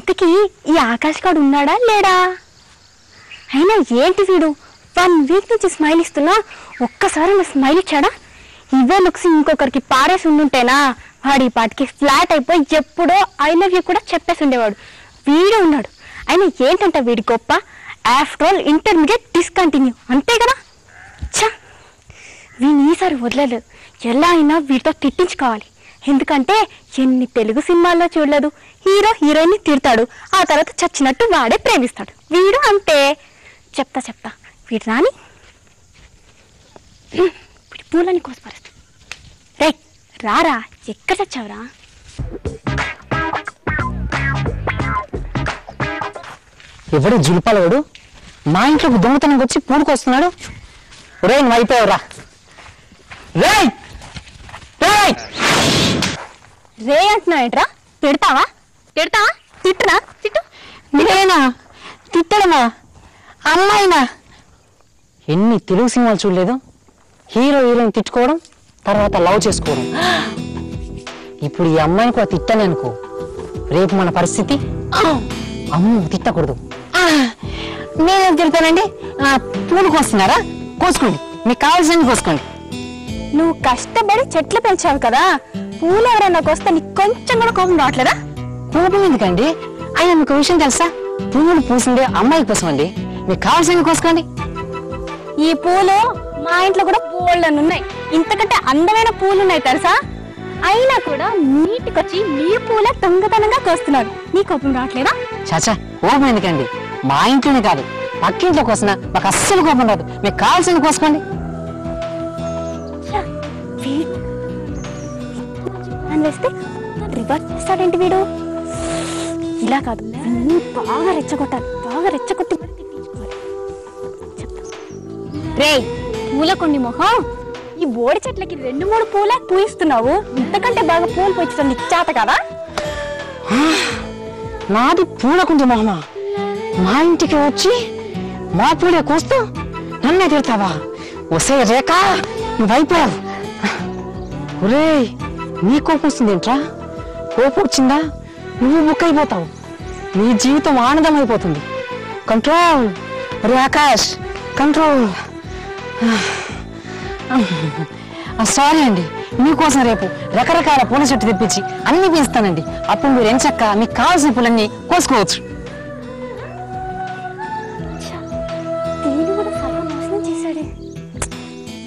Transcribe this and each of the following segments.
ఇంతకీ ఈ ఆకాష్ గాడు ఉన్నాడా లేడా? అయినా ఏంటి వీడు 1 వీక్ నుంచి స్మైల్ ఇస్తున్నా, ఒక్కసారి నా స్మైల్ ఇచ్చాడా? ఇవే లుక్స్ ఇంకొకరికి పారేసి ఉండుంటేనా వాడి పాటికి ఫ్లాట్ అయిపోయి ఎప్పుడో ఐ లవ్ యూ కూడా చెప్పేసి ఉండేవాడు. వీడు ఉన్నాడు. అయినా ఏంటంట వీడి గొప్ప? ఆఫ్టర్ ఆల్ ఇంటర్మీడియట్ డిస్కంటిన్యూ, అంతే కదా. ఛా, వీని ఈసారి వదలలేదు. ఎలా అయినా వీటితో తిట్టించుకోవాలి. ఎందుకంటే ఎన్ని తెలుగు సినిమాల్లో చూడలేదు, హీరో హీరోయిన్ని తిడతాడు, ఆ తర్వాత చచ్చినట్టు వాడే ప్రేమిస్తాడు. వీడు అంతే. చెప్తా వీడు రాని వీడి పూలని కోసపరుస్తా. రే రారా, ఎక్కడ చచ్చావురా? ఎవడు జులిపాలవాడు మా ఇంట్లోకి దొంగతనం వచ్చి పూడుకొస్తున్నాడు. రే నువ్వు అయిపోయావురా. రే అంటున్నావు ఏంట్రా? తిడతావా? తిట్టునా? తిట్టు. నేనా తిట్టడమా? అమ్మాయినా? ఎన్ని తెలుగు సినిమాలు చూడలేదు? హీరో హీరోయిన్ తిట్టుకోవడం, తర్వాత లవ్ చేసుకోవడం. ఇప్పుడు ఈ అమ్మాయిని కూడా తిట్టాను అనుకో, రేపు మన పరిస్థితి. అమ్మ తిట్టకూడదు. నేనేం తిడతానండి? పూలు కోస్తున్నారా? కోసుకోండి, మీకు కావాల్సింది కోసుకోండి. నువ్వు కష్టపడి చెట్లు పెంచావు కదా, పూలు ఎవరైనా కోస్తే నీకు కొంచెం కూడా కోపం రావట్లేదా? కోపం ఎందుకండి? అయినా మీకు విషయం తెలుసా? పూలు పూసిందే అమ్మాయి కోసం అండి. మీకు కావాల్సింది కోసుకోండి. ఈ పూలు మా ఇంట్లో కూడా పూలని ఉన్నాయి, ఇంతకంటే అందమైన పూలు ఉన్నాయి తెలుసా. అయినా కూడా నీటికొచ్చి నీ పూలే దొంగతనంగా కోస్తున్నారు. నీ కోపం రావట్లేదా? చాచా, కోపం ఎందుకండి? మా ఇంట్లోనే కాదు, పక్కింట్లో కోసినా మాకు అస్సలు కోపం రాదు. మీకు కావాల్సింది కోసుకోండి. వేస్తే రివర్స్ చేస్తాడేంటి వీడు? ఇలా కాదు, బాగా రెచ్చగొట్టాలి. బాగా రెచ్చగొట్టి రే పూలకొండి మొహం, ఈ బోడి చెట్లకి 2-3 పూలే పూయిస్తున్నావు. ఇంతకంటే బాగా పూలు పూయించడం నీకు చేత కదా? నాది పూలకుంది మొహమా? మా ఇంటికి వచ్చి మా పూలే కోస్తూ నన్నే తిడతావా? వసే రేఖ, నువ్వైపోయావు. ఒరే, నీ కోపం వస్తుంది ఏంట్రా? కోపం వచ్చిందా నువ్వు బుక్ అయిపోతావు. నీ జీవితం ఆనందం అయిపోతుంది. కంట్రోల్. అరే ఆకాష్, కంట్రోల్. సారీ అండి, మీకోసం రేపు రకరకాల పూల చెట్టు తెప్పించి అన్ని పెంచుతానండి. అప్పుడు మీరు ఎంచక్క మీకు కావాల్సిన పూలన్నీ కోసుకోవచ్చు.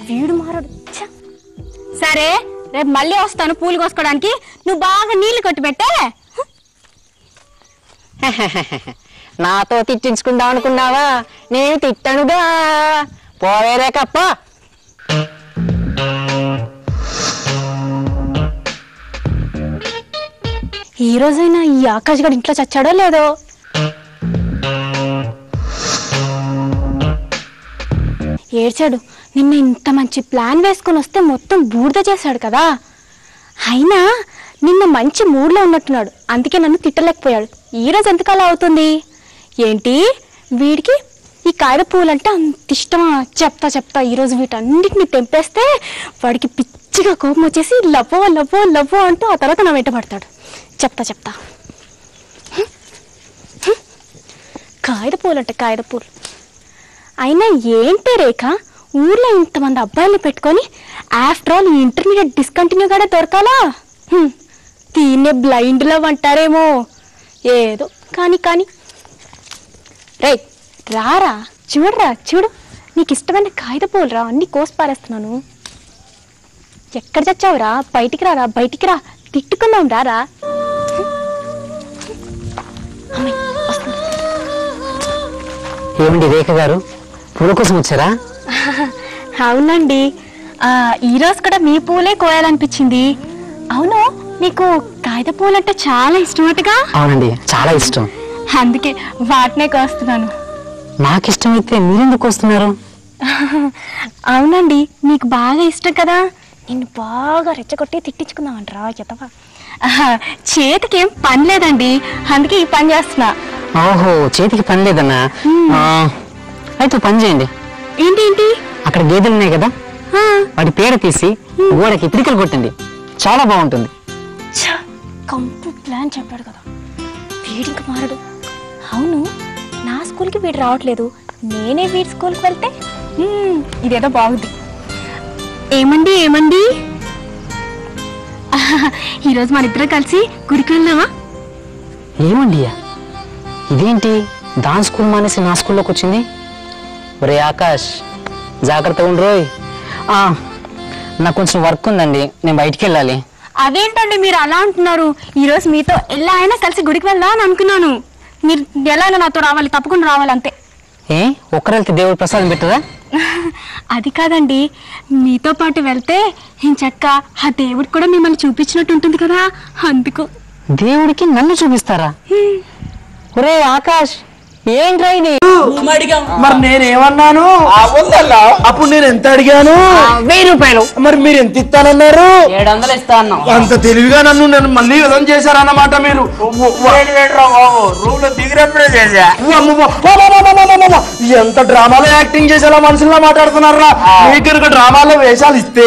వీడు మారాడు. సరే, రేపు మళ్ళీ వస్తాను పూలు కోసుకోవడానికి. నువ్వు బాగా నీళ్లు కొట్టి పెట్టే. నాతో తిట్టించుకుందాం అనుకున్నావా? నేను తిట్టనుగా. పోవేరే కప్ప. ఈ రోజైనా ఈ ఆకాష్ గడు ఇంట్లో చచ్చాడో లేదో? ఏడ్చాడు. నిన్న ఇంత మంచి ప్లాన్ వేసుకొని వస్తే మొత్తం బూడిద చేశాడు కదా. అయినా నిన్న మంచి మూడ్లో ఉన్నట్టున్నాడు, అందుకే నన్ను తిట్టలేకపోయాడు. ఈరోజు ఎందుకు అలా అవుతుంది ఏంటి? వీడికి ఈ కాయల పూలంటే అంత ఇష్టమా? చెప్తా ఈరోజు వీటన్నిటిని తెంపేస్తే వాడికి పిచ్చిగా కోపం వచ్చేసి లవ్వో అంటూ ఆ తర్వాత నా వెంట పడతాడు. చెప్తా కాయల పూలు. అయినా ఏంటి రేఖ, ఊర్లో ఇంతమంది అబ్బాయిలు పెట్టుకొని ఆఫ్టర్ ఆల్ ఈ ఇంటర్మీడియట్ డిస్కంటిన్యూగానే దొరకాలా? దీన్నే బ్లైండ్ లవ్ అంటారేమో. ఏదో కానీ రే రారా, చూడు, నీకు ఇష్టమైన కాగిత పూలు రా, అన్ని కోసి పారేస్తున్నాను. ఎక్కడ చచ్చావురా? బయటికి రా, తిట్టుకుందాం రారా. ఏమండి రేఖ గారు, పూల కోసం వచ్చారా? అవునండి, ఈరోజు కూడా మీ పూలే కోయాలనిపించింది. అవును, నీకు కాగిత పూలు అంటే చాలా ఇష్టమటగా? అవునండి, చాలా ఇష్టం. అందుకే వాటినే కోస్తున్నాను. నాకు ఇష్టమైతే మీరెందుకు వస్తున్నారు? అవునండి, నీకు బాగా ఇష్టం కదా, నిన్ను బాగా రెచ్చగొట్టి తిట్టించుకుందామంటారా? ఎతవా, చేతికి ఏం పని లేదండి, అందుకే ఈ పని చేస్తున్నా. ఓహో, చేతికి పని లేదన్నా? అయితే పని చేయండి. ఏంటి? అక్కడ గేదెలు ఉన్నాయి కదా, వాటి పేడ తీసి గోడకి పిడికలు కొట్టండి, చాలా బాగుంటుంది. కంప్లీట్ ప్లాన్ చెప్పాడు కదా. వీడింక మారడు. అవును, నా స్కూల్కి వీడు రావట్లేదు, నేనే వీడి స్కూల్కి వెళ్తే ఇదేదో బాగుంది. ఏమండి ఏమండి, ఈరోజు మన ఇద్దరం కలిసి గుడికి వెళ్దామా? ఏమండి ఇదేంటి దాని స్కూల్ మానేసి నా స్కూల్లోకి వచ్చింది? ఒరే ఆకాష్, జాగ్రత్తగా ఉండ్రోయ్. నాకు కొంచెం వర్క్ ఉందండి, నేను బయటికి వెళ్ళాలి. అదేంటండి మీరు అలా అంటున్నారు? ఈరోజు మీతో ఎలా అయినా కలిసి గుడికి వెళ్దాం అని అనుకున్నాను. మీరు ఎలా అయినా నాతో రావాలి, తప్పకుండా రావాలి అంతే. ఏ ఒక్కరెళ్తే దేవుడు ప్రసాదం పెట్టదా? అది కాదండి, మీతో పాటు వెళ్తే ఇంచక్క ఆ దేవుడు కూడా మిమ్మల్ని చూపించినట్టు ఉంటుంది కదా, అందుకు. దేవుడికి నన్ను చూపిస్తారా? ఒరే ఆకాష్, ఏంట్రా ఇది? మరి నేనేమన్నాను? అప్పుడు నేను ఎంత అడిగాను? 1000 రూపాయలు. మరి మీరు ఎంత ఇస్తానన్నారు? 700 ఇస్తా అన్నావు. అంత తెలివిగా నన్ను మళ్ళీ విధం చేశారన్నమాట మీరు. ఎంత డ్రామాలో యాక్టింగ్ చేసేలా మనుషుల్లో మాట్లాడుతున్నారా? మీకు డ్రామాలో వేషాలు ఇస్తే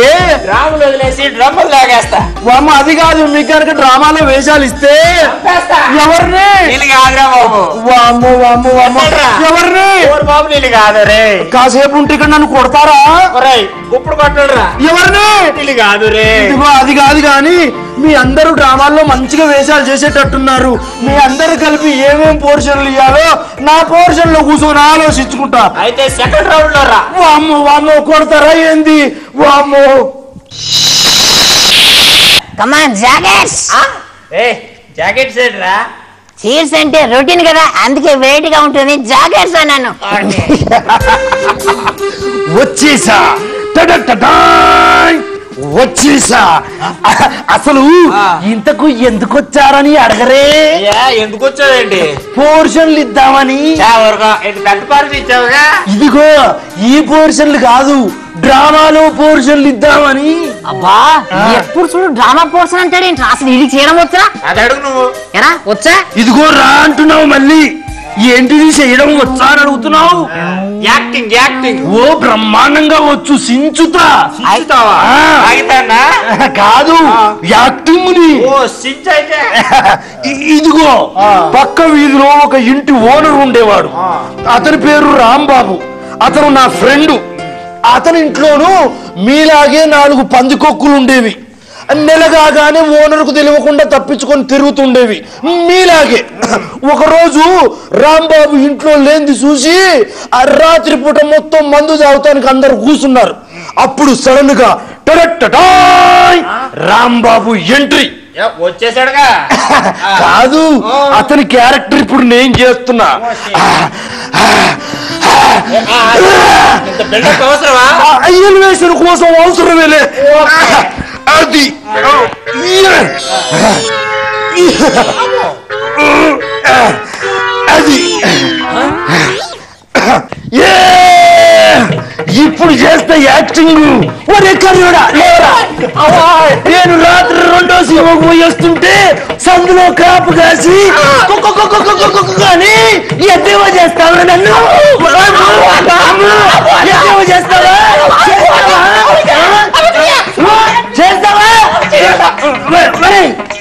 అది కాదు, మీకు కనుక డ్రామాలో వేషాలు ఇస్తే ఎవరిని ఎవరిని కాసేపు ఉంటే ఇక్కడ నన్ను కొడతారా? ఇప్పుడు కొట్టరా? ఎవరిని కాదు రే. అది కాదు కానీ మీ అందరూ డ్రామాల్లో మంచిగా వేషాలు చేసేటట్టున్నారు. మీ అందరు కలిపి ఏమేం పోర్షన్లు ఇవ్వాలో నా పోర్షన్ లో కూర్చొని ఆలోచించుకుంటా. అయితే సెకండ్ రౌండ్ లో రా. వామ్మో వామ్మో, కొడతారా ఏంది? వామ్మో. కమాన్ జాకెట్స్. జాకెట్స్ ఏంట్రా? చీర్స్ అంటే రొటీన్ కదా, అందుకే వెయిట్ గా ఉంటుంది జాకెట్స్ అన్నాను. వచ్చేసా వచ్చేసా. అసలు ఇంతకు ఎందుకు వచ్చారని అడగరే? ఎందుకు వచ్చావేంటి? పోర్షన్లు ఇద్దామని. పెద్ద పార్టీ ఇచ్చావుగా. ఇదిగో ఈ పోర్షన్లు కాదు, డ్రామాలో పోర్షన్లు ఇద్దామని. అబ్బా, ఎప్పుడు చూడు డ్రామా పోర్షన్ అంటాడు ఏంటి? అసలు ఇది చేయడం వచ్చా? అది అడుగు నువ్వు. ఎరా వచ్చా? ఇదిగో రా అంటున్నావు, మళ్ళీ ఏంటిది చేయడం వచ్చా అని అడుగుతున్నావు? Acting acting. ఓ బ్రహ్మాండంగా వచ్చు, సించుతా. కాదు, యాక్టింగ్ ని. ఇదిగో పక్క వీధిలో ఒక ఇంటి ఓనర్ ఉండేవాడు. అతని పేరు రాంబాబు. అతను నా ఫ్రెండ్. అతని ఇంట్లోనూ మీలాగే 4 పందికొక్కులు ఉండేవి. నెలగానే ఓనర్కు తెలియకుండా తప్పించుకొని తిరుగుతుండేవి మీలాగే. ఒకరోజు రాంబాబు ఇంట్లో లేనిది చూసి రాత్రి పూట మొత్తం మందు తాగుతానికి అందరు కూర్చున్నారు. అప్పుడు సడన్ గా రాంబాబు ఎంట్రీ. వచ్చేసాడుగా. కాదు, అతని క్యారెక్టర్ ఇప్పుడు నేను చేస్తున్నా. ఎలివేషన్ కోసం అవసరమేలే. అది అది ఇప్పుడు చేస్తే యాక్టింగ్. ఒరే కర్ణుడా, నేను రాత్రి 2వ సినిమాకు పోయేస్తుంటే సందులో కాపు కాసి కానీ ఎద్దేవో చేస్తావా? నన్ను ఎద్దేవో చేస్తావా? చేస్తావా?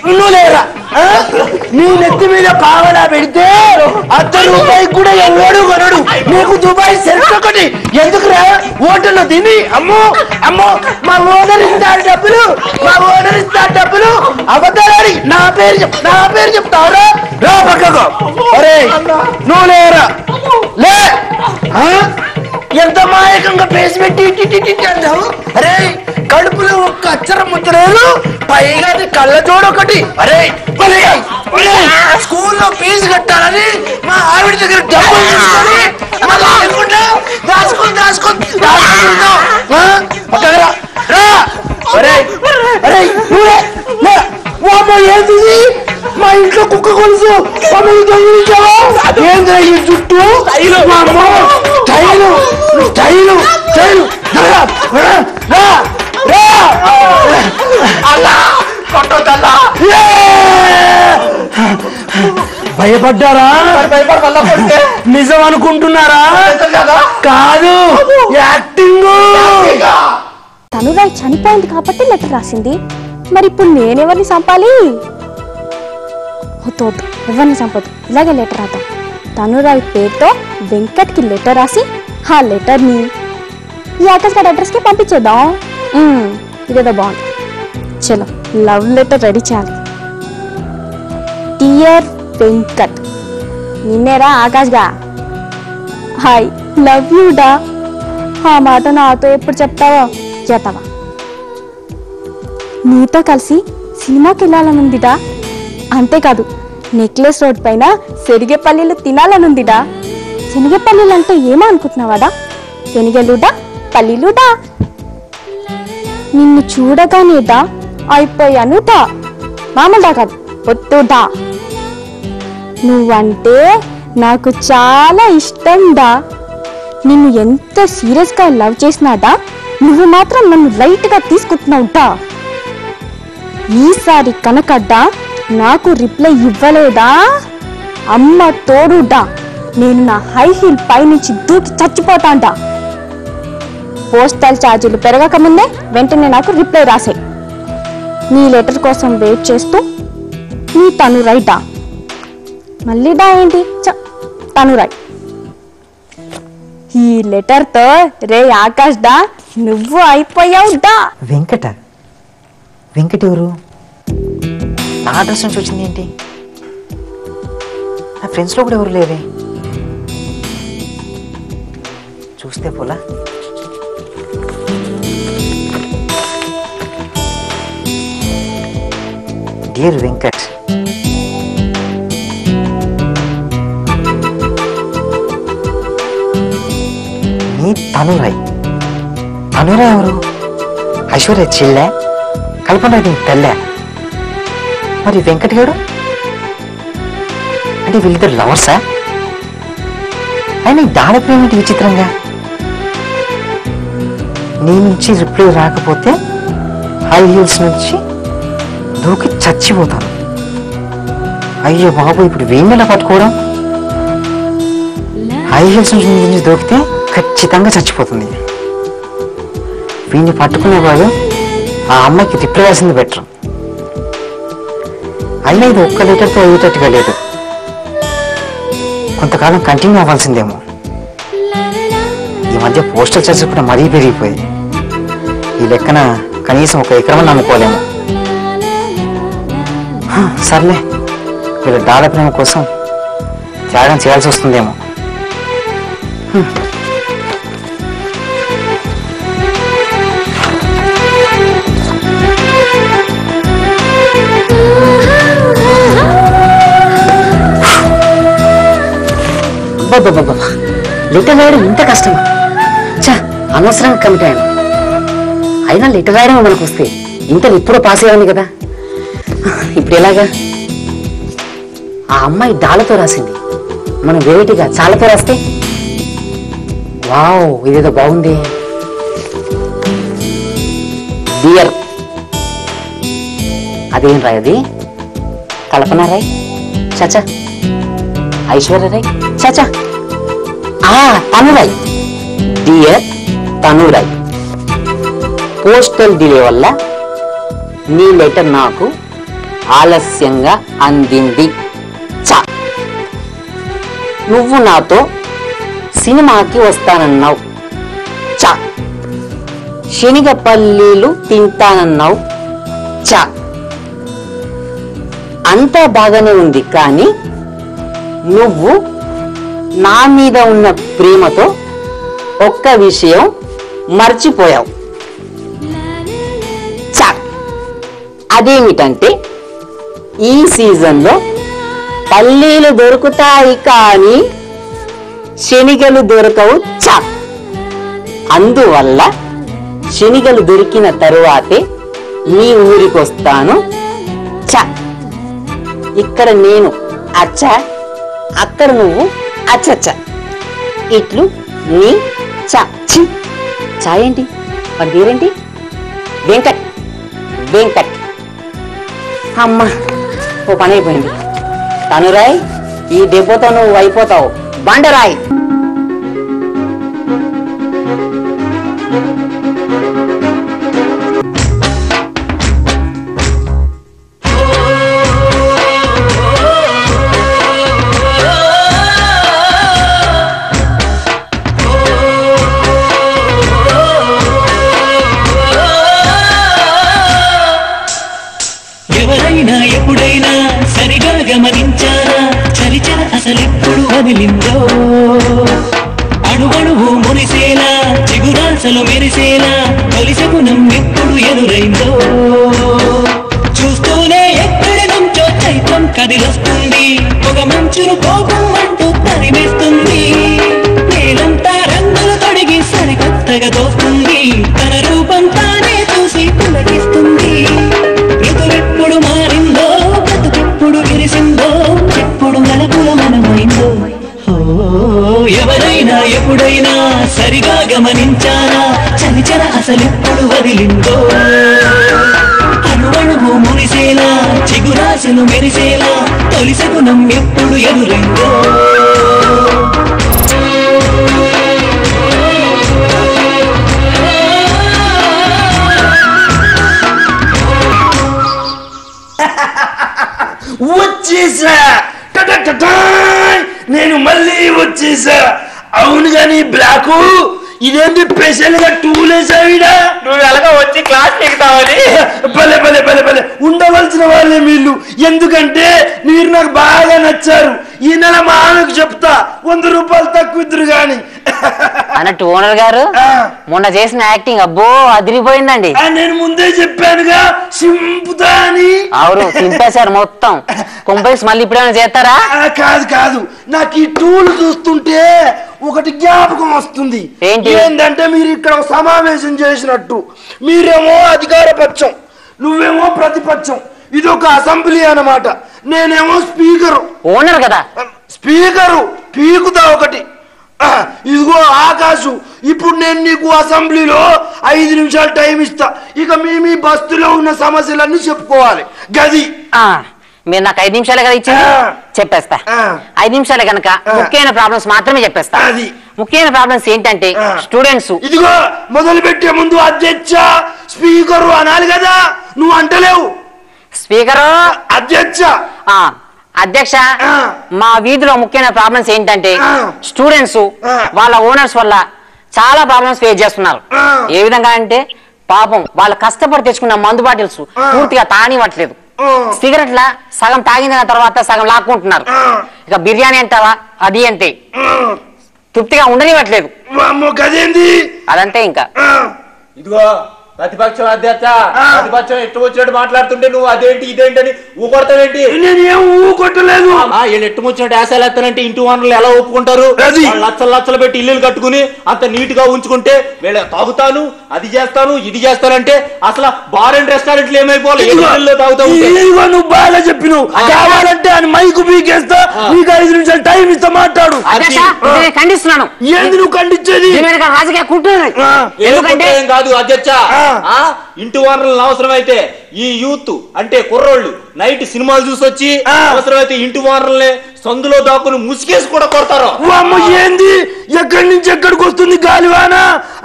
నువ్వు లేరా? నీ నెత్తి మీద పావలా పెడితే ₹1 కూడా ఎవడు కొనడు. నీకు దుబాయ్ సెట్ ఒకటి ఎందుకురా? హోటల్లో తిని అమ్మో అమ్మో మా ఓనర్ ఇస్తాడు డబ్బులు, మా ఓనర్ ఇస్తాడు డబ్బులు అబద్ధాలని నా పేరు చెప్తావురా? రా పక్కకు. అరే నువ్వు లేరా? లే. ఎంత మాయకంగా పేసి పెట్టి అన్నావు. అరే కడుపులో ఒక్క అక్షరం ముచ్చలేదు, పైగా కళ్ళ జోడొకటి. అరే స్కూల్లో ఫీజు కట్టాలని మా ఆవిడ దగ్గర డబ్బులు తీసుకొని ఏంటి మా ఇంట్లో కుక్క కొలుసు ఏంద్రా ఈ జుట్టు? స్టైలు భయపడ్డారా? నిజం అనుకుంటున్నారా? కాదు, యాక్టింగ్. తనురాయ్ చనిపోయింది కాబట్టి లెటర్ రాసింది. మరి ఇప్పుడు నేనెవరిని చంపాలి? వద్దు వద్దు, ఎవరిని చంపొద్దు, ఇలాగే లెటర్ రాద్దాం. తనురాయ్ పేరుతో వెంకట్కి లెటర్ రాసి ఆ లెటర్ని ఈ ఆకాశ్ గారి అడ్రస్కి పంపించేద్దాం. ఇదేదో బాగుంది. చలో లవ్ లెటర్ రెడీ చేయాలి. డియర్ వెంకట్, నిన్నేరా ఆకాష్గా, హాయ్ లవ్ యూ డా. ఆ మాట నాతో ఎప్పుడు చెప్తావో చేతావా? నీతో కలిసి సినిమాకి వెళ్ళాలనుందిడా. అంతేకాదు నెక్లెస్ రోడ్ పైన శనగపల్లీలు తినాలనుందిడా. శనగపల్లీలు అంటే ఏమో అనుకుంటున్నావాడా? శనగలుడా పల్లీలుడా. నిన్ను చూడగానేదా అయిపోయానుటా. మామూలుడా కాదు, పొత్తుడా. నువ్వంటే నాకు చాలా ఇష్టం డా. నిన్ను ఎంత సీరియస్గా లవ్ చేసినాడా, నువ్వు మాత్రం నన్ను లైట్గా తీసుకుంటున్నావుటా. ఈసారి కనకడ్డా నాకు రిప్లై ఇవ్వలేదా, అమ్మ తోడుడా, నేను నా హై హీల్ పైనుంచి దూకి చచ్చిపోతాండా. పోస్టల్ ఛార్జీలు పెరగక ముందే వెంటనే నాకు రిప్లై రాసే. నీ లెటర్ కోసం వెయిట్ చేస్తూ నీ తనురాయ్ డా. మళ్ళీ డా ఏంటి? తనురాయ్. ఈ లెటర్తో రే ఆకాష్ డా నువ్వు అయిపోయావు డా. వెంకట్ ఎవరు? నా అడ్రస్ నుంచి వచ్చింది ఏంటి? నా ఫ్రెండ్స్లో కూడా ఎవరు లేరే. చూస్తే పోలా. డియర్ వెంకట్, నీ తనురాయ్. తనురాయ్ ఎవరు? ఐశ్వర్య చెల్లె, కల్పన రెడ్డి తెల్లె. మరి వెంకట్ గారు అంటే వీళ్ళిద్దరు లవర్సా? ఆయన దాని ప్రేమ విచిత్రంగా. నీ నుంచి రిప్లై రాకపోతే హై హీల్స్ నుంచి దూకి చచ్చిపోతాను. అయ్యో బాబు, ఇప్పుడు వేణెలా పట్టుకోవడం? హై హీల్స్ నుంచి దూకితే ఖచ్చితంగా చచ్చిపోతుంది. వీడిని పట్టుకునే వాళ్ళు ఆ అమ్మాయికి రిప్లై రాసింది బెటర్. అయినా ఇది ఒక్క లెటర్తో అయ్యేటట్టుగా లేదు. కొంతకాలం కంటిన్యూ అవ్వాల్సిందేమో. ఈ మధ్య పోస్టల్ ఛార్జెస్ కూడా మరీ పెరిగిపోయాయి. ఈ లెక్కన కనీసం 1 ఎకరం నమ్ముకోలేము. సర్లే, వీళ్ళ డాల ప్రేమ కోసం త్యాగం చేయాల్సి వస్తుందేమో. లెటర్ రాయడం ఇంత కష్టమా? చా, అనవసరంగా కమిట్ అయ్యాను. అయినా లెటర్ రాయడం మనకు వస్తే ఇంతలో ఇప్పుడో పాస్ అయ్యాను కదా. ఇప్పుడు ఎలాగా? ఆ అమ్మాయి డాలతో రాసింది, మనం వెరైటీగా చాలతో రాస్తే. వావ్, ఇదేదో బాగుంది. డియర్, అదేం రాయది? కల్పన రాయ్, చచా. ఐశ్వర్య రాయ్, చచా. Tanu Rai. Dear Tanu Rai, postal delay వల్ల నీ లెటర్ నాకు ఆలస్యంగా అందింది. చా, నువ్వు నాతో సినిమాకి వస్తానన్నావు. చా, శనగపల్లీలు తింటానన్నావు. చా, అంతా బాగానే ఉంది, కానీ నువ్వు నా మీద ఉన్న ప్రేమతో ఒక్క విషయం మర్చిపోయావు. చా, అదేమిటంటే ఈ సీజన్లో పల్లీలు దొరుకుతాయి కానీ శనగలు దొరకవు. చా, అందువల్ల శనగలు దొరికిన తరువాతే మీ ఊరికి వస్తాను. చా, ఇక్కడ నేను అచ్చా, అక్కడ నువ్వు అచ్చచ్చ. ఇట్లు నీ చా. చి, చా ఏంటి? వాడి పేరేంటి? వెంకట్. వెంకట్. అమ్మ, ఓ పని అయిపోయింది. తనురాయ్, ఈ దెబ్బతో నువ్వు అయిపోతావు బండరాయ్. వదిలిందో అణువణువు మురిసేలా చిగురాసలు మెరిసేలా తొలి శకునం ఎప్పుడు ఎదురైందో చూస్తూనే ఎక్కడి నుంచో చైత్రం కదిలొస్తుంది ఒక మంచును కోపం అంటూ తరిమేస్తుంది నేలంతా రంగులు తొడిగి సరికొత్తగా దోస్తుంది తన రూపం తానే చూసి పులకిస్తుంది ఋతువెప్పుడు మారిందో బతుకెప్పుడు విరిసిందో ఎప్పుడు నలుపుల మనమైందో ఎవరైనా ఎప్పుడైనా సరిగా గమనించానా చలిచల అసలెప్పుడు వదిలిందో అణువణువు మురిసేలా చిగురాశలు మెరిసేలా తొలి శకునం ఎప్పుడు ఎదురైందో వచ్చేసా నేను మళ్ళీ వచ్చేసా. అవును గాని బ్లాకు ఇదేంటి స్పెషల్ గా టూలేసావిడా? నువ్వు ఎలాగో వచ్చి క్లాస్ ఎక్కుతావని. భలే భలే భలే భలే ఉండవలసిన వాళ్ళే వీళ్ళు. ఎందుకంటే మీరు నాకు బాగా నచ్చారు. ఈ నెల మా ఆమెకు చెప్తా 100 రూపాయలు తక్కువ ఇద్దరు గాని అన్నట్టు ఓనర్ గారు మొన్న చేసిన యాక్టింగ్ అబ్బో అదిరిపోయిందండి. నేను ముందే చెప్పానుగా సింపుతా అని. అవును సింపేశారు మొత్తం. కొంపేసి మళ్ళీ ఇప్పుడేమైనా చేస్తారా? కాదు కాదు, నాకు ఈ టూల్ చూస్తుంటే ఒకటి జ్ఞాపకం వస్తుంది. ఏంటంటే మీరు ఇక్కడ సమావేశం చేసినట్టు మీరేమో అధికార పక్షం, నువ్వేమో ప్రతిపక్షం. ఇది ఒక అసెంబ్లీ అన్నమాట. నేనేమో స్పీకరు. ఓనర్ కదా స్పీకరు. పీకుతా ఒకటి. ఇదిగో ఆకాశం. ఇప్పుడు నేను నీకు అసెంబ్లీలో 5 నిమిషాలు టైం ఇస్తా. ఇక మీ బస్తులో ఉన్న సమస్యలన్నీ చెప్పుకోవాలి. గది మీరు నాకు 5 నిమిషాలే కదా ఇచ్చి చెప్పేస్తా. 5 నిమిషాలే కనుక ముఖ్యమైన ప్రాబ్లమ్స్ మాత్రమే చెప్పేస్తా. ముఖ్యమైన ప్రాబ్లమ్స్ ఏంటంటే స్టూడెంట్స్. ఇదిగో మొదలు పెట్టే ముందు అధ్యక్ష స్పీకరు అనాలి కదా, నువ్వు అంటలేవు. స్పీకరు అధ్యక్ష. అధ్యక్ష మా వీధిలో ముఖ్యమైన ప్రాబ్లమ్స్ ఏంటంటే స్టూడెంట్స్ వాళ్ళ ఓనర్స్ వల్ల చాలా ప్రాబ్లమ్స్ ఫేస్ చేస్తున్నారు. ఏ విధంగా అంటే పాపం వాళ్ళు కష్టపడి తెచ్చుకున్న మందు బాటిల్స్ పూర్తిగా తానివ్వట్లేదు. సిగరెట్ల సగం తాగిన తర్వాత సగం లాక్కుంటున్నారు. ఇక బిర్యానీ అంటావా అది అంతే, తృప్తిగా ఉండనివ్వట్లేదు. అదంతే. ఇంకా ఇదిగో ప్రతిపక్షం అధ్యక్ష, ప్రతిపక్షం ఎట్టు వచ్చినట్టు మాట్లాడుతుంటే నువ్వు అదేంటి ఇదేంటని ఊకొడతావేంటి? నేనేం ఊకొట్టలేదు. వీళ్ళు ఎట్టు వచ్చినట్టు యాసాలు ఎత్తానంటే ఇంటి వనరులు ఎలా ఒప్పుకుంటారు? లక్షలు లక్షలు పెట్టి ఇల్లులు కట్టుకుని అంత నీట్ గా ఉంచుకుంటే వీళ్ళ తాగుతాను అది చేస్తాను ఇది చేస్తానంటే అసలు బార్ అండ్ రెస్టారెంట్లు ఏమైపోవాలి? నువ్వు బాగా చెప్పినావు. కావాలంటే అని మైకు పీకేస్తా, నీకు 5 నిమిషాలు టైం ఇస్తా, మాట్లాడు. ఖండిస్తున్నాను. ఏంది నువ్వు ఖండించేది? రాజకీయ కుట్ర ఏం కాదు అధ్యక్ష. ఇంటి ఓనర్లను అవసరమైతే ఈ యూత్ అంటే కుర్రోళ్ళు నైట్ సినిమాలు చూసొచ్చి అవసరమైతే ఇంటి ఓనర్లనే సందులో దాక్కుని ముసుకేసి కూడా కొడతారు. ఏంది ఎక్కడి నుంచి ఎక్కడికి వస్తుంది గాలివాన?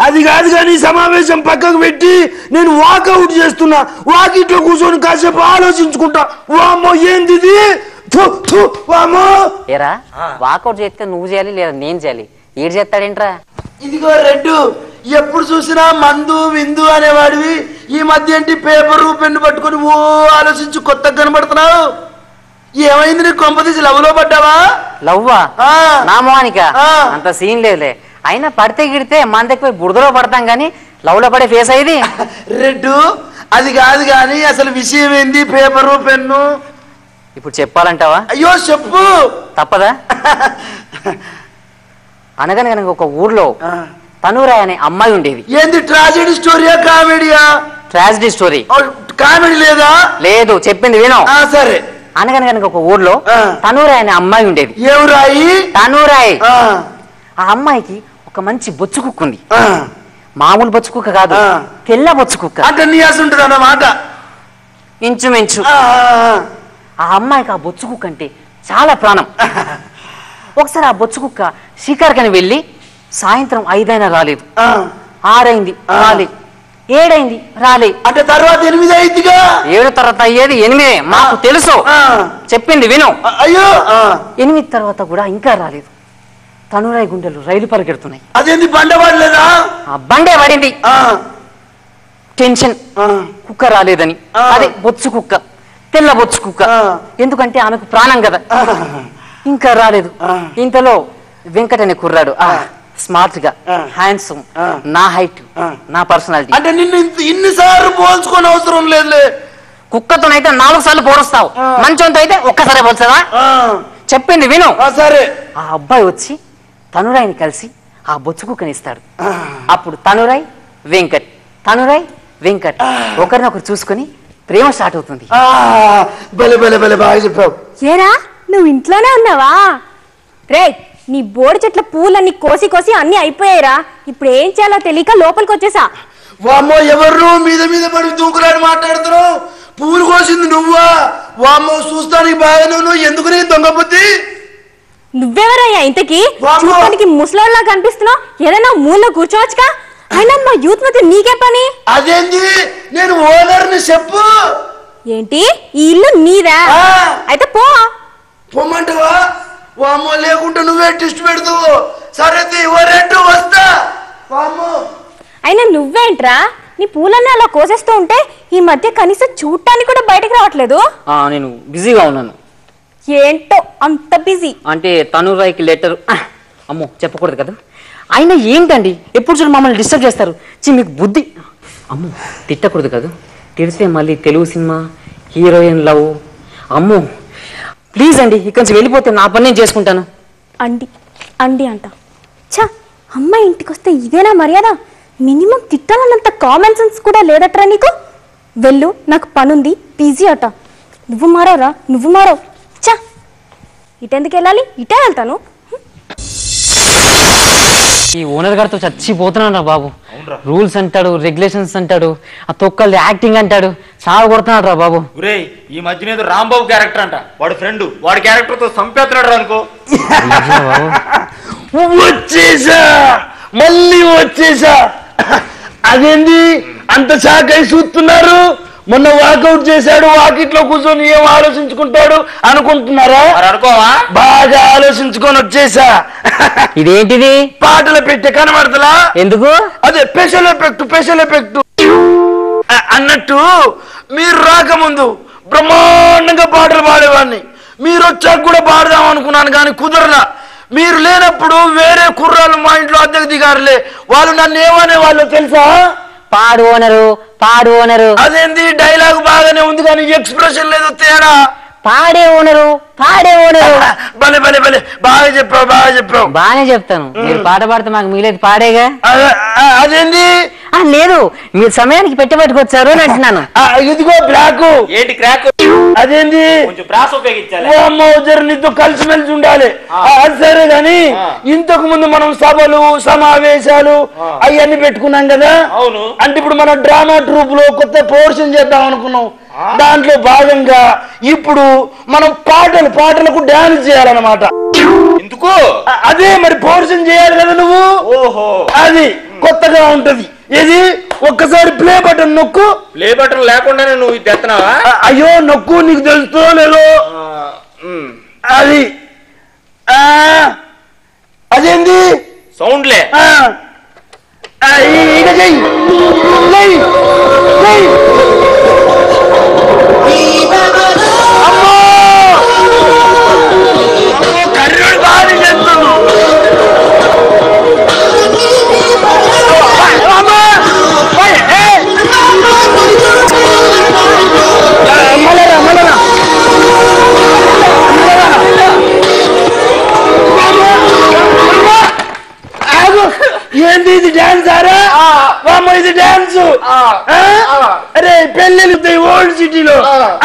అది కాదు కానీ సమావేశం పక్కకు పెట్టి నేను వాకౌట్ చేస్తున్నా. వాకిట్లో కూర్చొని కాసేపు ఆలోచించుకుంటా. వామ్మో ఏంది ఏరా వాకౌట్ చేస్తే నువ్వు చేయాలి లేదా నేను చేయాలి? ఏడు చేస్తాడేంట్రా? ఇదిగో రెడ్డు, ఎప్పుడు చూసినా మందు విందు అనేవాడివి. ఈ మధ్య ఏంటి పేపరు పెన్ను పట్టుకుని ఓ ఆలోచించి కొత్తగా కనబడుతున్నావు. ఏమైంది నీకు? కొంపదీసి లవ్ లో పడ్డావా? లవ్వా? నా మోనిక అంత సీన్ లేదులే. అయినా పడితే గిడితే మన దగ్గర బురదలో పడతాం గానీ లవ్ లో పడే ఫేస్ అయ్యింది. రెడ్డు అది కాదు గాని అసలు విషయం ఏంది? పేపరు పెన్ను ఇప్పుడు చెప్పాలంటావా? అయ్యో చెప్పు. తప్పదా? అనగనగా ఒక ఊర్లో తనూరాయ్ అనే అమ్మాయి ఉండేది. ఏంది ట్రాజెడీ స్టోరీయా కామెడీయా? Tragedy story. కామెడీ లేదా? లేదు, చెప్పింది విను. సరే. అనగనగా ఒక ఊర్లో తనూరాయ్ అనే అమ్మాయి ఉండేది. ఎవరాయి? తనూరాయ్. ఆ అమ్మాయికి ఒక మంచి బొచ్చు కుక్క ఉంది. మామూలు బొచ్చు కుక్క కాదు, తెల్ల బొచ్చు కుక్క. అంటే నీయాసి ఉంటుంది అన్నమాట. ఇంచుమించు. ఆ అమ్మాయికి ఆ బొచ్చు కుక్క అంటే చాలా ప్రాణం. ఒకసారి ఆ బొచ్చు కుక్క షికార్కని వెళ్ళి సాయంత్రం 5 అయినా రాలేదు, 6 అయింది రాలేదు, 7 అయింది రాలే. అంటే తర్వాత 8 అయిందిగా. 7 తర్వాత అయ్యేది 8 మాకు తెలుసు, చెప్పింది విను. అయ్యో 8 తర్వాత కూడా ఇంకా రాలేదు. తనూరాయ్ గుండెలు రైలు పరిగెడుతున్నాయి. అదేంది బండ పడలేదా? బండే పడింది. టెన్షన్, కుక్క రాలేదని. అదే బొచ్చు కుక్క, తెల్ల బొచ్చు కుక్క. ఎందుకంటే ఆమెకు ప్రాణం కదా. ఇంకా రాలేదు. ఇంతలో వెంకట్ అనే కుర్రాడు స్మార్ట్ గా హ్యాండ్సమ్, నా హైట్, నా పర్సనాలిటీ. అంటే నిన్ను ఇన్నిసార్లు పోల్చుకొని అవసరం లేదులే. కుక్కతోనైతే 4 సార్లు పోరుస్తావు, మంచంతో అయితే ఒక్కసారి పోల్చదా? చెప్పింది విను. సరే. ఆ అబ్బాయి వచ్చి తనురాయిని కలిసి ఆ బొచ్చు కుక్కనిస్తాడు. అప్పుడు తనురాయ్ వెంకట్, తనురాయ్ వెంకట్ ఒకరినొకరు చూసుకొని ప్రేమ స్టార్ట్ అవుతుంది. భలే భలే భలే బాగా చెప్పావు. ఏరా నువ్వు ఇంట్లోనే ఉన్నావా? రే నీ బోడి చెట్ల పూలన్నీ కోసి కోసి అన్ని అయిపోయాయిరా. ఇప్పుడు ఏం చేయాలో తెలియక లోపలికి వచ్చేసా. వామ్మో ఎవరు మీద మీద పడి దూకురాని మాట్లాడుతున్నావు? పూలు కోసింది నువ్వా? వామ్మో చూస్తానికి బాగానే నువ్వు. ఎందుకు నీ దొంగ బుద్ధి? నువ్వెవరయ్యా ఇంతకి? చూడటానికి ముసలాళ్ళ కనిపిస్తున్నావు. ఏదైనా మూలలో కూర్చోవచ్చుగా. అయినా మా యూత్ మధ్య నీకే పని? అదేంటి, నేను ఓనర్ని చెప్పు. ఏంటి ఈ ఇల్లు నీదా? అయితే పో. పొమ్మంటావా? వామ్మో లేకుంటే నువ్వే టిస్ట్ పెడతావు. సరే రెట్టు వస్తా. వామ్మో అయినా నువ్వేంట్రా నీ పూలన్నీ అలా కోసేస్తూ ఉంటే ఈ మధ్య కనీసం చూడటానికి కూడా బయటకు రావట్లేదు. నేను బిజీగా ఉన్నాను. ఏంటో అంత బిజీ? అంటే తనురాయికి లెటర్ అమ్మో చెప్పకూడదు కదా. అయినా ఏంటండి ఎప్పుడు చూడు మమ్మల్ని డిస్టర్బ్ చేస్తారు. మీకు బుద్ధి అమ్మో తిట్టకూడదు కదా. తిడితే మళ్ళీ తెలుగు సినిమా హీరోయిన్ లవ్. అమ్మో ప్లీజ్ అండి ఇక్కడి నుంచి వెళ్ళిపోతే నా పని నేను చేసుకుంటాను. అండి అండి అంట. ఛా అమ్మాయి ఇంటికి వస్తే ఇదేనా మర్యాద? మినిమం తిట్టాలన్నంత కామన్ సెన్స్ కూడా లేదట్రా నీకు. వెళ్ళు నాకు పనుంది బిజీ అట. నువ్వు మారవరా, నువ్వు మారవు. ఛా ఇటెందుకు వెళ్ళాలి? ఇటే వెళ్తాను. ఈ ఓనర్ గారితో చచ్చిపోతున్నాడు రా బాబు. రూల్స్ అంటాడు, రెగ్యులేషన్స్ అంటాడు, ఆ తొక్కల్ది యాక్టింగ్ అంటాడు, సాగు కొడుతున్నాడు రా బాబు. ఈ మధ్యన ఏదో రాంబాబు క్యారెక్టర్ అంట, వాడి ఫ్రెండ్ వాడి క్యారెక్టర్ తో సంపేస్తున్నాడు అనుకో. వచ్చేసా, మళ్ళీ వచ్చేసా. అదేంది అంత షాక్ అయి చూస్తున్నారు? మొన్న వాకౌట్ చేశాడు, వాకిట్లో కూర్చొని ఏం ఆలోచించుకుంటాడు అనుకుంటున్నారా? అనుకోవా? బాగా ఆలోచించుకొని వచ్చేసా. ఇదేంటిది? పాటలు పెట్టే కనబడతలా? ఎందుకు? అదే స్పెషల్ ఎఫెక్ట్ అన్నట్టు. మీరు రాకముందు బ్రహ్మాండంగా పాటలు పాడేవాడిని. మీరు వచ్చాక కూడా పాడదాం అనుకున్నాను కానీ కుదరలా. మీరు లేనప్పుడు వేరే కుర్రాళ్ళు మా ఇంట్లో అద్దెకు దిగారులే. వాళ్ళు నన్ను ఏమనే వాళ్ళు తెలుసా? పాడు ఓనరు. అదేంది డైలాగ్ బాగానే ఉంది కానీ ఎక్స్ప్రెషన్ లేదు, తేడా. పాడే ఓనరు. భలే భలే భలే బాగా చెప్పావు. బాగానే చెప్తాను. మీరు పాట పాడితే మాకు మిగిలేదు పాడేగా. అదేంది? లేదు మీరు సమయానికి పెట్టబట్టుకొచ్చారు అని అంటున్నాను. ఇదిగో బ్లాక్. ఏంటి క్రాక్? అదేంది? కొంచెం ప్రాస ఉపయోగించాలి. నీతో కలిసిమెలిసి ఉండాలి. అది సరే గాని ఇంతకు ముందు మనం సభలు సమావేశాలు అవన్నీ పెట్టుకున్నాం కదా. అవును. అంటే ఇప్పుడు మన డ్రామా ట్రూప్ లో కొత్త పోర్షన్ చేద్దాం అనుకున్నాం. దాంట్లో భాగంగా ఇప్పుడు మనం పాటలకు డాన్స్ చేయాలన్నమాట. ఎందుకు? అదే మరి పోర్షన్ చేయాలి కదా నువ్వు. ఓహో, అది కొత్తగా ఉంటది. ఇది ఒక్కసారి ప్లే బటన్ నొక్కు. ప్లే బటన్ లేకుండానే నువ్వు ఇది ఎత్తనావా? అయ్యో నొక్కు, నీకు తెలుస్తో లేదో. అది అదేంది సౌండ్లే. ఇక చెయ్యి. కర్రోడు బాగా చేస్తున్నావు. ఏంది ఇది డాన్స్? ఆరా ఇది డాన్స్. అరే పెళ్ళిళ్ళు ఓల్డ్ సిటీలో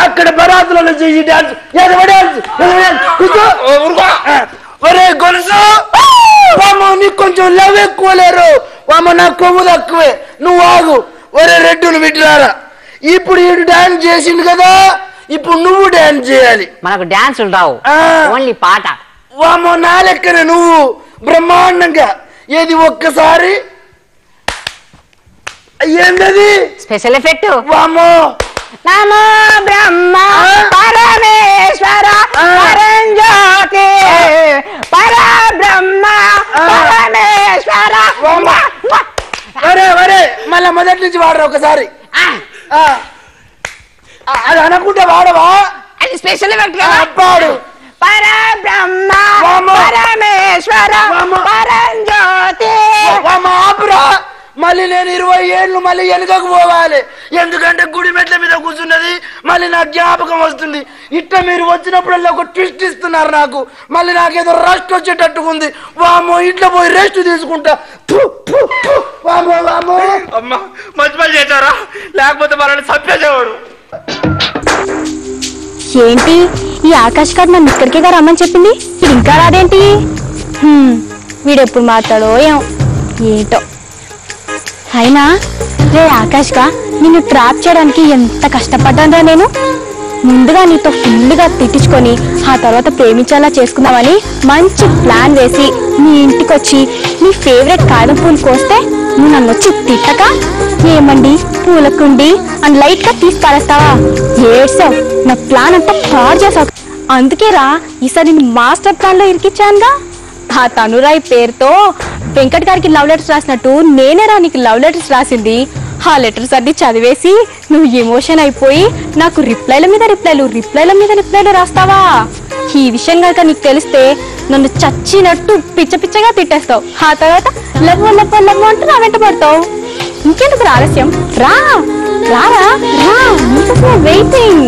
అక్కడ బరాతులలో చెయ్యి డాన్స్. ఒరే గొలుసు, నీకు కొంచెం లవ్ ఎక్కువ లేరు. నాకు కొవ్వు తక్కువే, నువ్వు ఆగు. ఒరే రెడ్డును విట్లారా, ఇప్పుడు ఈడు డాన్స్ చేసిండు కదా, ఇప్పుడు నువ్వు డాన్స్ చేయాలి. మనకు డాన్స్ రావు, ఓన్లీ పాట. వామో నా లెక్కనే నువ్వు బ్రహ్మాండంగా. ఏది ఒక్కసారి ఏంటది? Special effect. వామో నమో బ్రహ్మ పరమేశ్వర పరంజ్యోతి పరబ్రహ్మ పరమేశ్వర. వరే మళ్ళా మొదటి నుంచి వాడరా ఒకసారి. అది అనుకుంటే వాడవా? అది స్పెషల్ ఎఫెక్ట్. పాడు పరబ్రహ్మ పరమేశ్వర పరంజ్యోతి. మళ్ళీ నేను 20 ఏళ్ళు మళ్ళీ వెనుకకు పోవాలి, ఎందుకంటే గుడి మెట్ల మీద కూర్చున్నది మళ్ళీ నాకు జ్ఞాపకం వస్తుంది. ఇట్లా మీరు వచ్చినప్పుడల్లా ఒక ట్విస్ట్ ఇస్తున్నారు నాకు, మళ్ళీ నాకేదో రెస్ట్ వచ్చేటట్టుకుంది. వామో ఇట్లా పోయి రెస్ట్ తీసుకుంటా. వామో వామో అమ్మా మంచి పని చేశారా, లేకపోతే మనల్ని చంపేసేవాడు. ఏంటి ఈ ఆకాష్ గారు నన్ను ఇక్కడికే రమ్మని చెప్పింది, ఇది ఇంకా రాదేంటి? వీడెప్పుడు మాట్లాడో ఏంటో. అయినా రే ఆకాష్గా నిన్ను ట్రాప్ చేయడానికి ఎంత కష్టపడ్డానరా నేను. ముందుగా నీతో ఫుల్గా తిట్టించుకొని ఆ తర్వాత ప్రేమించేలా చేసుకుందామని మంచి ప్లాన్ వేసి నీ ఇంటికి వచ్చి నీ ఫేవరెట్ కాయల పూలు కోస్తే నువ్వు నన్ను వచ్చి తిట్టక ఏమండి పూలకుండి అని లైట్గా తీసి పారేస్తావా? ఏడ్సావు, నా ప్లాన్ అంతా పాడు చేసావు. అందుకేరా ఈసారి నేను మాస్టర్ ప్లాన్లో ఇరికిచ్చానుగా. ఆ తనురాయి పేరుతో వెంకట్ గారికి లవ్ లెటర్స్ రాసినట్టు నేనేరా నీకు లవ్ లెటర్స్ రాసింది. ఆ లెటర్స్ అన్ని చదివేసి నువ్వు ఎమోషన్ అయిపోయి నాకు రిప్లైల మీద రిప్లైలు రాస్తావా? ఈ విషయం కనుక నీకు తెలిస్తే నన్ను చచ్చినట్టు పిచ్చ పిచ్చగా తిట్టేస్తావు. ఆ తర్వాత లవ్ అంటూ నా వెంట పడతావు. ఇంకెందుకు ఆలస్యం, రా రారా రా, నీకోసమే వెయిటింగ్.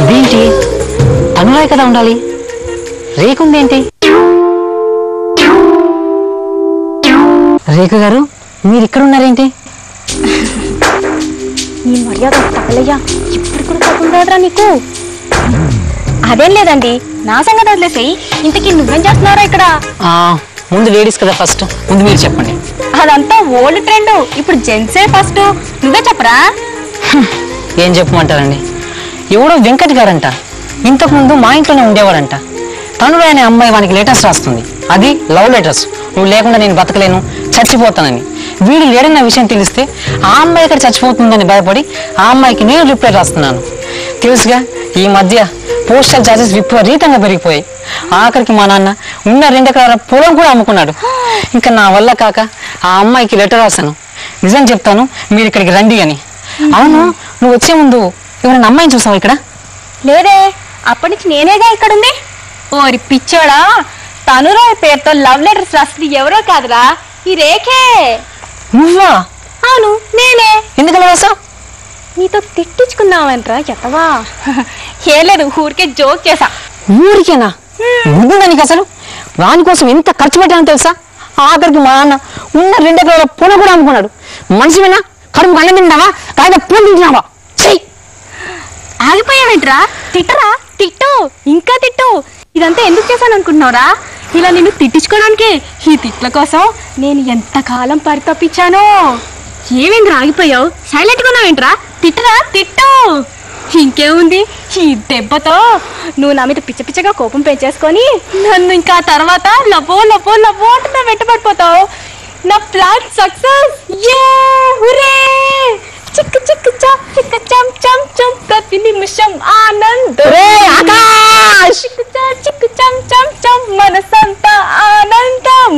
ఇదేంటి అనురాయ్ కదా ఉండాలి, రేకుందేంటి? రేఖ గారు మీరు ఇక్కడ ఉన్నారేంటి? నీ మర్యాద తగలయ్యా, ఇప్పుడు కూడా తగ్గుండరా నీకు? అదేం లేదండి, నా సంగతి వదిలేసేయి. ఇంతకీ నువ్వేం చేస్తున్నారా ఇక్కడ? ముందు లేడీస్ కదా ఫస్ట్, ముందు మీరు చెప్పండి. అదంతా ఓల్డ్ ట్రెండ్, ఇప్పుడు జెంట్సే ఫస్ట్. నువ్వే చెప్పరా. ఏం చెప్పమంటారండి, ఎవడో వెంకట్ గారంట ఇంతకుముందు మా ఇంట్లోనే ఉండేవాడంట. తనురాయ్ అనే అమ్మాయి వానికి లెటర్స్ రాస్తుంది, అది లవ్ లెటర్స్. నువ్వు లేకుండా నేను బతకలేను, చచ్చిపోతానని. వీడు లేడన్న విషయం తెలిస్తే ఆ అమ్మాయి ఇక్కడ చచ్చిపోతుందని భయపడి ఆ అమ్మాయికి నేను రిప్లై రాస్తున్నాను. తెలుసుగా ఈ మధ్య పోస్టల్ ఛార్జెస్ విపరీతంగా పెరిగిపోయాయి. ఆఖరికి మా నాన్న ఉన్న 2 ఎకరాల పొలం కూడా అమ్ముకున్నాడు. ఇంకా నా వల్ల కాక ఆ అమ్మాయికి లెటర్ రాశాను. నిజం చెప్తాను, మీరు ఇక్కడికి రండి అని. అవును, నువ్వు వచ్చే ముందు ఎవరైనా అమ్మాయిని చూసావు ఇక్కడ? లేదే, అప్పటి నుంచి నేనేగా ఇక్కడుంది. ఓరి పిచ్చోడా, తనురాయ్ పేరుతో లవ్ లెటర్స్ రాసింది ఎవరో కాదురా, ఈ రేఖే. నువ్వా? అవును నేనే. ఎందుకలా రాసావు? నీతో తిట్టించుకున్నావంట్రా ఎత్తవా. ఏం లేదు, ఊరికే జోక్ చేసా. ఊరికేనా? ముందుదానికి అసలు దానికోసం ఎంత ఖర్చు పెట్టానో తెలుసా? ఆఖరికి మా నాన్న ఉన్న 2 ఎకరాల పొలం కూడా అమ్ముకున్నాడు. మనిషివేనా? కడుపు అన్నం తింటావా, కాయన పూలు తింటున్నావా? ఆగిపోయావేంట్రా? తిట్టరా, తిట్టు, ఇంకా తిట్టు. ఇదంతా ఎందుకు చేశాను అనుకుంటున్నావురా? ఇలా నిన్ను తిట్టించుకోవడానికే. ఈ తిట్ల కోసం నేను ఎంతకాలం పరితపించానో. ఏమేంద్రా ఆగిపోయావు, సైలెంట్గా ఉన్నావేంట్రా? తిట్టరా, తిట్టు. ఇంకేముంది, ఈ దెబ్బతో నువ్వు నా మీద పిచ్చ పిచ్చగా కోపం పెంచేసుకొని నన్ను ఇంకా తర్వాత లబో అంటున్నా వెంటబడిపోతావు. నా ప్లాన్ సక్సెస్. చిక్కు చిక్కు చిక్కు చం చం చం ప్రతి నిమిషం ఆనందం. చిక్కు చం చం చం మనసంతా ఆనందం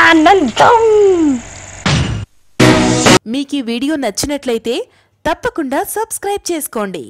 ఆనందం. మీకు ఈ వీడియో నచ్చినట్లయితే తప్పకుండా సబ్స్క్రైబ్ చేసుకోండి.